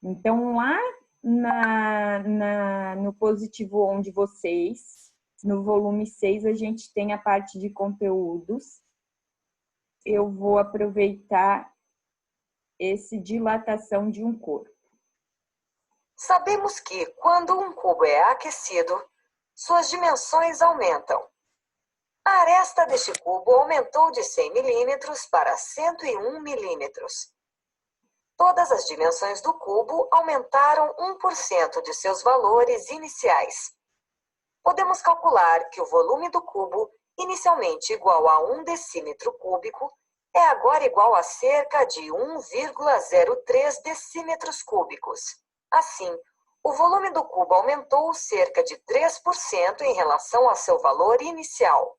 Então, lá no positivo 1 de vocês, no volume 6, a gente tem a parte de conteúdos. Eu vou aproveitar esse dilatação de um corpo. Sabemos que, quando um cubo é aquecido, suas dimensões aumentam. A aresta deste cubo aumentou de 100 milímetros para 101 milímetros. Todas as dimensões do cubo aumentaram 1% de seus valores iniciais. Podemos calcular que o volume do cubo, inicialmente igual a 1 decímetro cúbico, é agora igual a cerca de 1,03 decímetros cúbicos. Assim, o volume do cubo aumentou cerca de 3% em relação a seu valor inicial.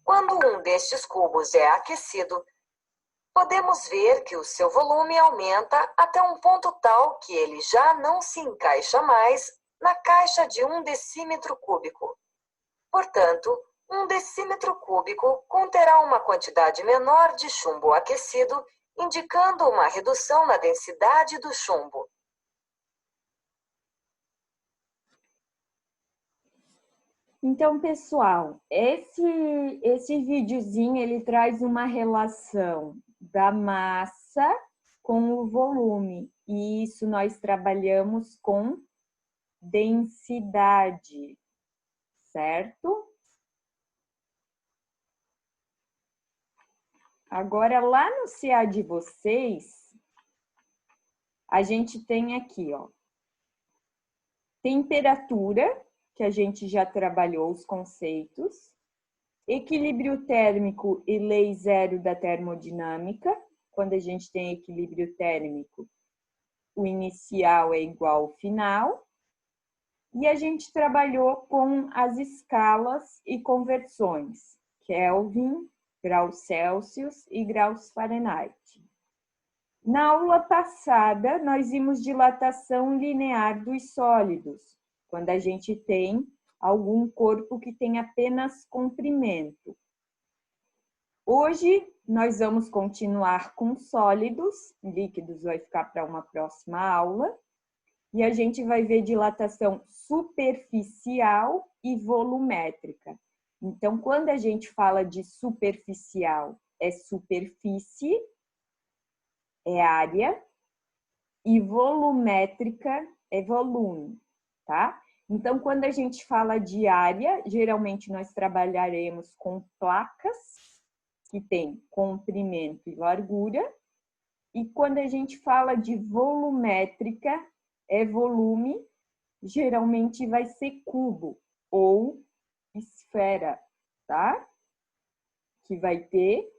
Quando um destes cubos é aquecido, podemos ver que o seu volume aumenta até um ponto tal que ele já não se encaixa mais na caixa de 1 decímetro cúbico. Portanto, 1 decímetro cúbico conterá uma quantidade menor de chumbo aquecido, indicando uma redução na densidade do chumbo. Então, pessoal, esse videozinho, ele traz uma relação da massa com o volume. E isso nós trabalhamos com densidade, certo? Agora, lá no CA de vocês, a gente tem aqui, ó, temperatura, que a gente já trabalhou os conceitos, equilíbrio térmico e lei zero da termodinâmica. Quando a gente tem equilíbrio térmico, o inicial é igual ao final. E a gente trabalhou com as escalas e conversões, Kelvin, graus Celsius e graus Fahrenheit. Na aula passada, nós vimos dilatação linear dos sólidos, quando a gente tem algum corpo que tem apenas comprimento. Hoje, nós vamos continuar com sólidos, líquidos vai ficar para uma próxima aula, e a gente vai ver dilatação superficial e volumétrica. Então, quando a gente fala de superficial, é superfície, é área, e volumétrica é volume, tá? Então, quando a gente fala de área, geralmente nós trabalharemos com placas que tem comprimento e largura, e quando a gente fala de volumétrica, é volume, geralmente vai ser cubo ou esfera, tá? Que vai ter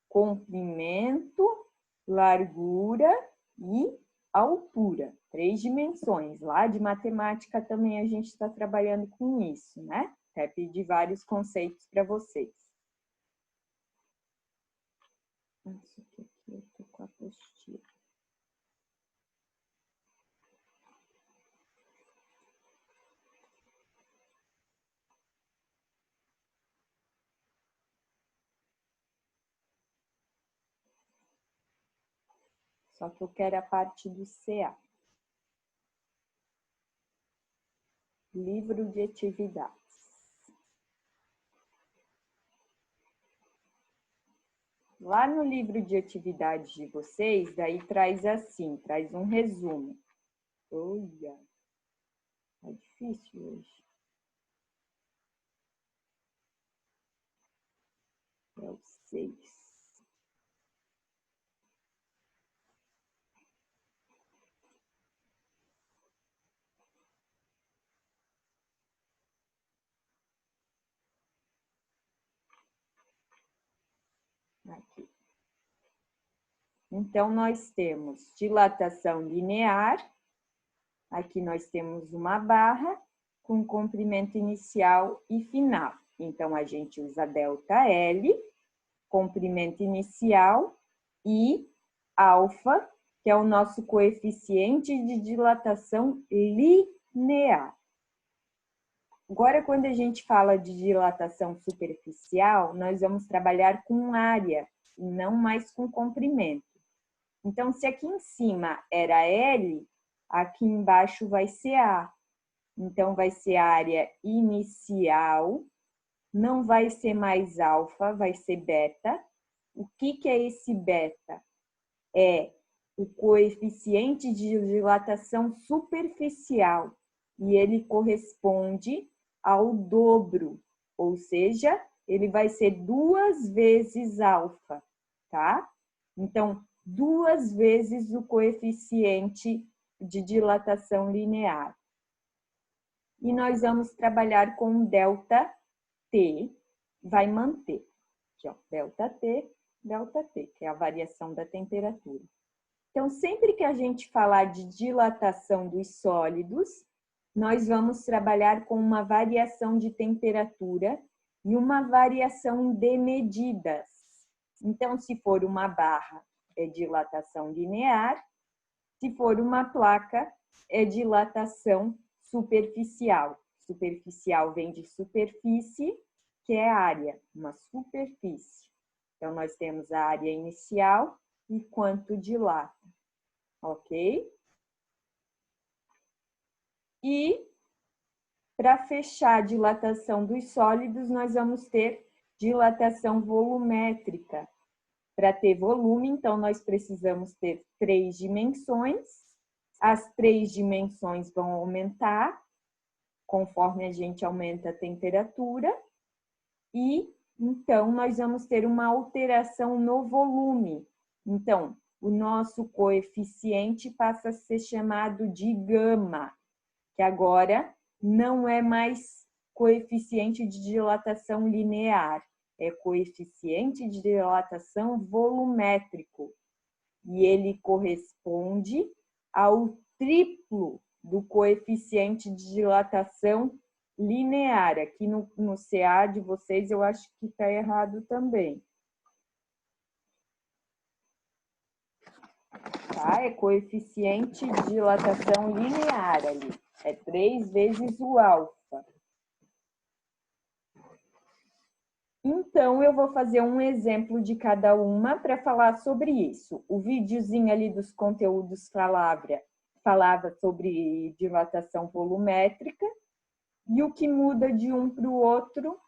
comprimento, largura e altura, 3 dimensões. Lá de matemática também a gente está trabalhando com isso, né? Até pedir vários conceitos para vocês. Isso aqui eu tô com a apostila. Só que eu quero a parte do CA. Livro de atividades. Lá no livro de atividades de vocês, daí traz assim, traz um resumo. Olha, tá difícil hoje. É o 6. Aqui. Então, nós temos dilatação linear. Aqui nós temos uma barra com comprimento inicial e final. Então, a gente usa ΔL, comprimento inicial, e alfa, que é o nosso coeficiente de dilatação linear. Agora, quando a gente fala de dilatação superficial, nós vamos trabalhar com área, e não mais com comprimento. Então, se aqui em cima era L, aqui embaixo vai ser A. Então, vai ser a área inicial, não vai ser mais alfa, vai ser beta. O que é esse beta? É o coeficiente de dilatação superficial e ele corresponde ao dobro, ou seja, ele vai ser 2 vezes alfa, tá? Então, 2 vezes o coeficiente de dilatação linear. E nós vamos trabalhar com delta T, vai manter. Aqui, ó, delta T, que é a variação da temperatura. Então, sempre que a gente falar de dilatação dos sólidos, nós vamos trabalhar com uma variação de temperatura e uma variação de medidas. Então, se for uma barra, é dilatação linear. Se for uma placa, é dilatação superficial. Superficial vem de superfície, que é área, uma superfície. Então, nós temos a área inicial e quanto dilata, ok? E, para fechar a dilatação dos sólidos, nós vamos ter dilatação volumétrica. Para ter volume, então, nós precisamos ter 3 dimensões. As 3 dimensões vão aumentar conforme a gente aumenta a temperatura. E, então, nós vamos ter uma alteração no volume. Então, o nosso coeficiente passa a ser chamado de gama, que agora não é mais coeficiente de dilatação linear, é coeficiente de dilatação volumétrico. E ele corresponde ao triplo do coeficiente de dilatação linear. Aqui no CA de vocês eu acho que está errado também. Tá? É coeficiente de dilatação linear ali. É 3 vezes o alfa. Então, eu vou fazer um exemplo de cada uma para falar sobre isso. O videozinho ali dos conteúdos falava sobre dilatação volumétrica, e o que muda de um para o outro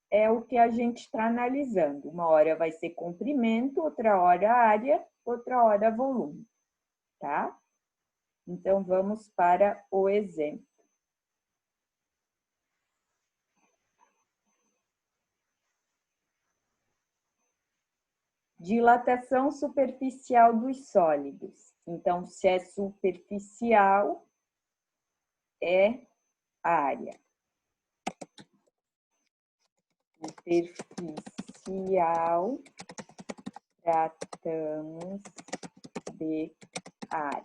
é o que a gente está analisando. Uma hora vai ser comprimento, outra hora área, outra hora volume, tá? Então, vamos para o exemplo. Dilatação superficial dos sólidos. Então, se é superficial, é área. Superficial, tratamos de área.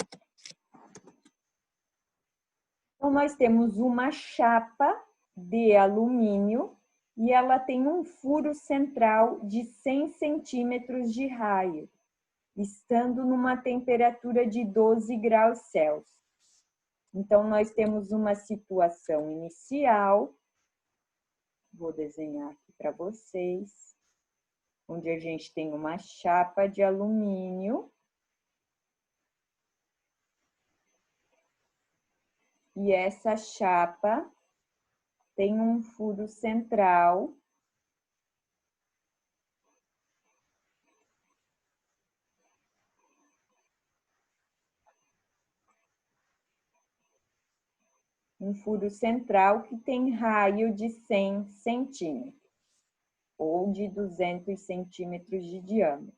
Então, nós temos uma chapa de alumínio e ela tem um furo central de 100 centímetros de raio, estando numa temperatura de 12 graus Celsius. Então, nós temos uma situação inicial, vou desenhar aqui para vocês, onde a gente tem uma chapa de alumínio e essa chapa tem um furo central que tem raio de 100 centímetros ou de 200 centímetros de diâmetro.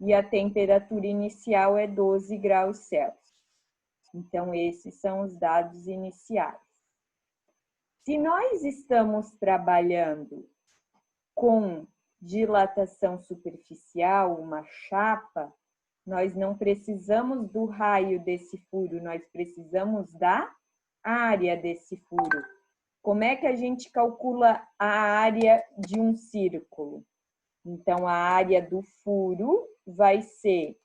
E a temperatura inicial é 12 graus Celsius. Então, esses são os dados iniciais. Se nós estamos trabalhando com dilatação superficial, uma chapa, nós não precisamos do raio desse furo, nós precisamos da área desse furo. Como é que a gente calcula a área de um círculo? Então, a área do furo vai ser...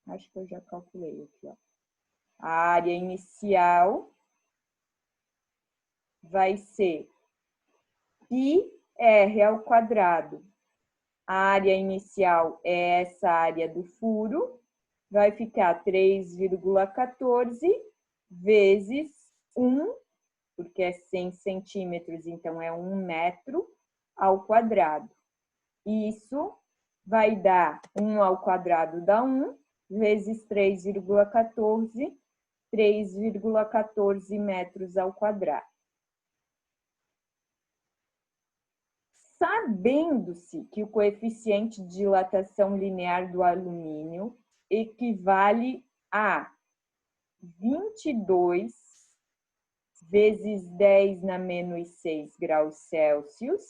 Acho que eu já calculei aqui, ó. A área inicial vai ser πr². A área inicial é essa área do furo, vai ficar 3,14 vezes 1, porque é 100 centímetros, então é 1 metro ao quadrado. Isso vai dar 1 ao quadrado dá 1, vezes 3,14, 3,14 metros ao quadrado. Sabendo-se que o coeficiente de dilatação linear do alumínio equivale a 22 vezes 10 na menos 6 graus Celsius,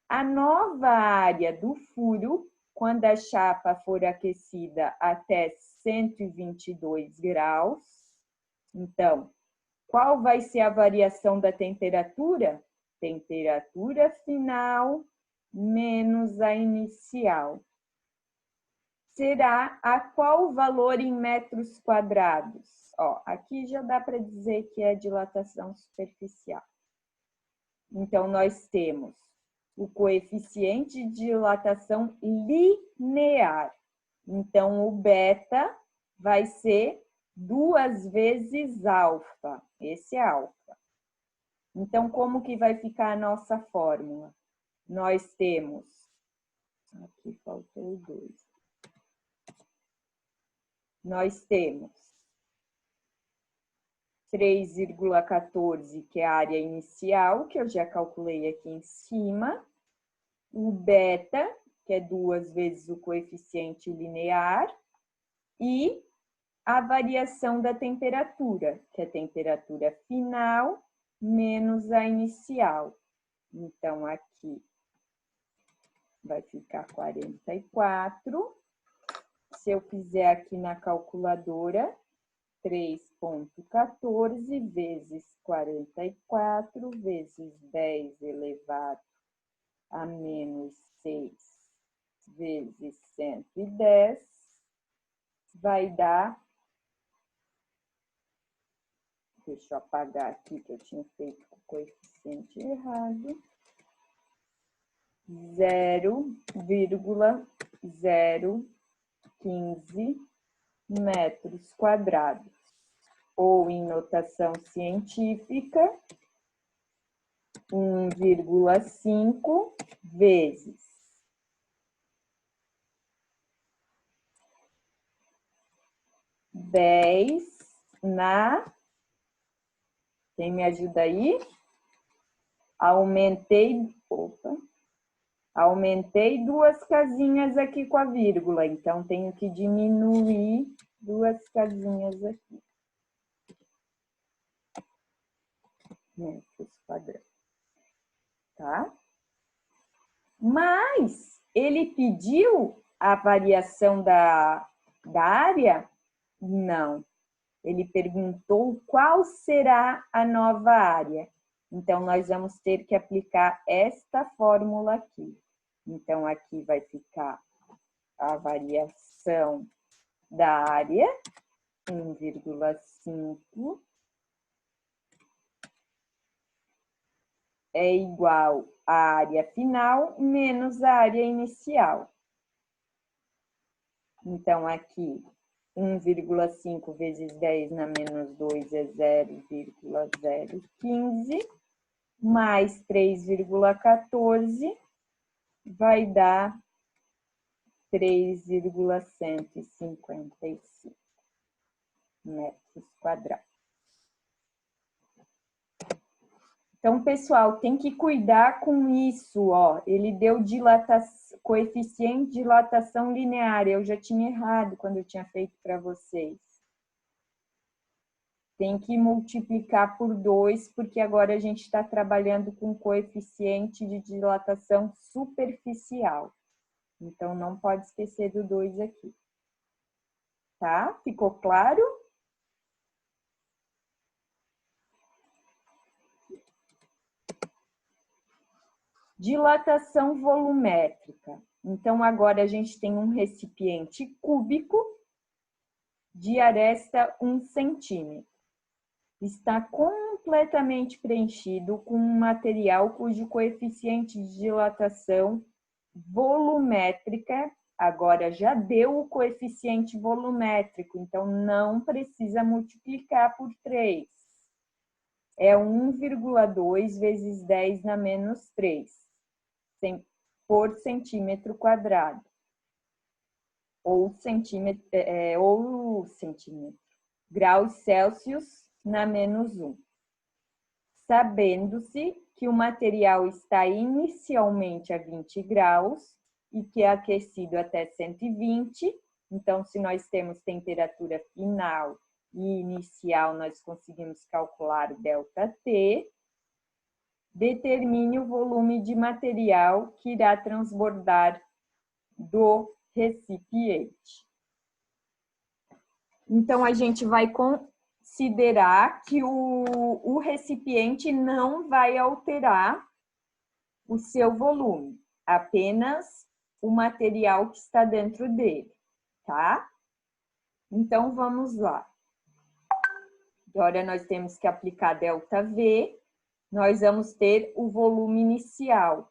a nova área do furo, quando a chapa for aquecida até 122 graus, então, qual vai ser a variação da temperatura? Temperatura final menos a inicial. Será a qual valor em metros quadrados? Ó, aqui já dá para dizer que é dilatação superficial. Então, nós temos o coeficiente de dilatação linear. Então, o beta vai ser 2 vezes alfa. Esse é alfa. Então, como que vai ficar a nossa fórmula? Nós temos... Aqui faltou 2. Nós temos 3,14, que é a área inicial, que eu já calculei aqui em cima. O beta, que é 2 vezes o coeficiente linear. E a variação da temperatura, que é a temperatura final menos a inicial. Então, aqui vai ficar 44. Se eu fizer aqui na calculadora, 3,14 vezes 44 vezes 10 elevado a menos 6 vezes 110 vai dar... Deixa eu apagar aqui que eu tinha feito o coeficiente errado. 0,015 metros quadrados. Ou em notação científica, 1,5 vezes 10 na... Quem me ajuda aí? Aumentei 2 casinhas aqui com a vírgula, então tenho que diminuir 2 casinhas aqui. Metros quadrados. Tá? Mas ele pediu a variação da área? Não. Ele perguntou qual será a nova área. Então, nós vamos ter que aplicar esta fórmula aqui. Então, aqui vai ficar a variação da área, 1,5, é igual à área final menos a área inicial. Então, aqui... 1,5 vezes 10 na menos 2 é 0,015, mais 3,14 vai dar 3,155 metros quadrados. Então, pessoal, tem que cuidar com isso, ó. Ele deu coeficiente de dilatação linear. Eu já tinha errado quando eu tinha feito para vocês. Tem que multiplicar por 2, porque agora a gente está trabalhando com coeficiente de dilatação superficial. Então, não pode esquecer do 2 aqui. Tá? Ficou claro? Dilatação volumétrica. Então, agora a gente tem um recipiente cúbico de aresta 1 centímetro. Está completamente preenchido com um material cujo coeficiente de dilatação volumétrica, agora já deu o coeficiente volumétrico, então não precisa multiplicar por 3. É 1,2 vezes 10 na menos 3 por centímetro quadrado. Ou centímetro, graus Celsius na menos 1. Sabendo-se que o material está inicialmente a 20 graus e que é aquecido até 120, então, se nós temos temperatura final e inicial, nós conseguimos calcular o ΔT, determine o volume de material que irá transbordar do recipiente. Então, a gente vai considerar que o recipiente não vai alterar o seu volume, apenas o material que está dentro dele, tá? Então, vamos lá. Agora, nós temos que aplicar ΔV, nós vamos ter o volume inicial.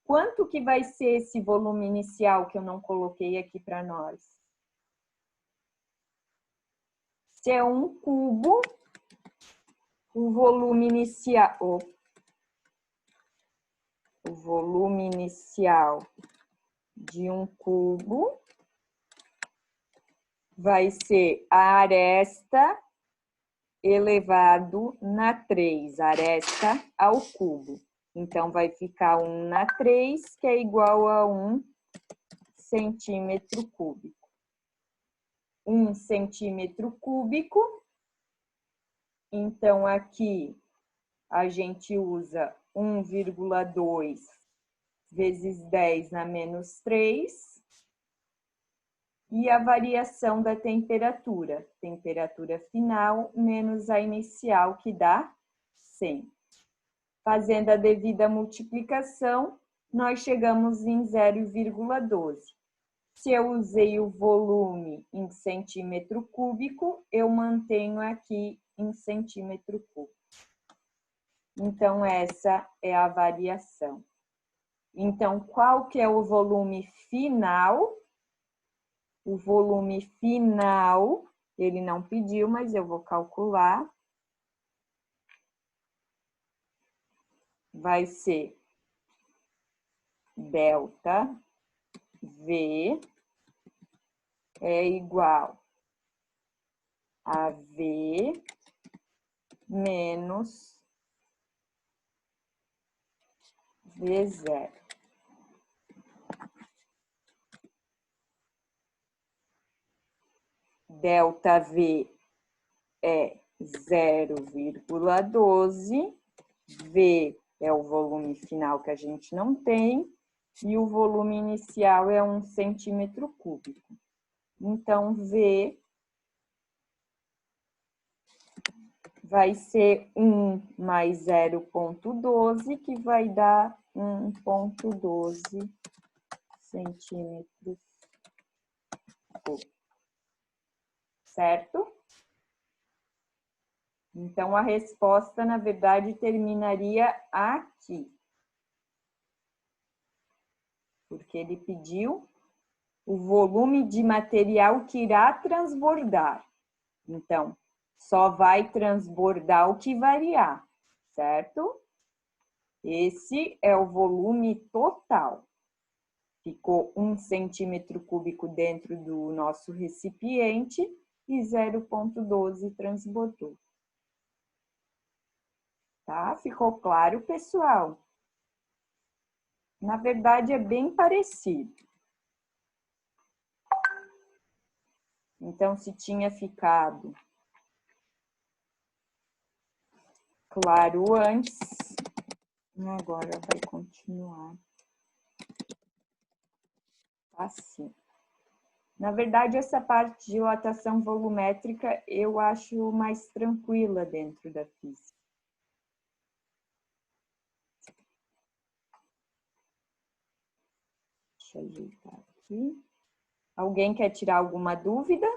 Quanto que vai ser esse volume inicial que eu não coloquei aqui para nós? Se é 1 cubo, o volume inicial, de 1 cubo vai ser a aresta elevado na 3, aresta ao cubo. Então, vai ficar 1 na 3, que é igual a 1 centímetro cúbico. 1 centímetro cúbico. Então, aqui a gente usa 1,2 vezes 10 na menos 3. E a variação da temperatura. Temperatura final menos a inicial, que dá 100. Fazendo a devida multiplicação, nós chegamos em 0,12. Se eu usei o volume em centímetro cúbico, eu mantenho aqui em centímetro cúbico. Então, essa é a variação. Então, qual que é o volume final? O volume final, ele não pediu, mas eu vou calcular. Vai ser ΔV é igual a V menos V0. ΔV é 0,12, V é o volume final que a gente não tem, e o volume inicial é 1 centímetro cúbico. Então, V vai ser 1 mais 0,12, que vai dar 1,12 centímetros cúbicos. Certo? Então, a resposta, na verdade, terminaria aqui. Porque ele pediu o volume de material que irá transbordar. Então, só vai transbordar o que variar, certo? Esse é o volume total. Ficou 1 centímetro cúbico dentro do nosso recipiente e 0,12 transbordou. Tá? Ficou claro, pessoal? Na verdade, é bem parecido. Então, se tinha ficado claro antes, agora vai continuar assim. Na verdade, essa parte de dilatação volumétrica eu acho mais tranquila dentro da física. Deixa eu ajeitar aqui. Alguém quer tirar alguma dúvida?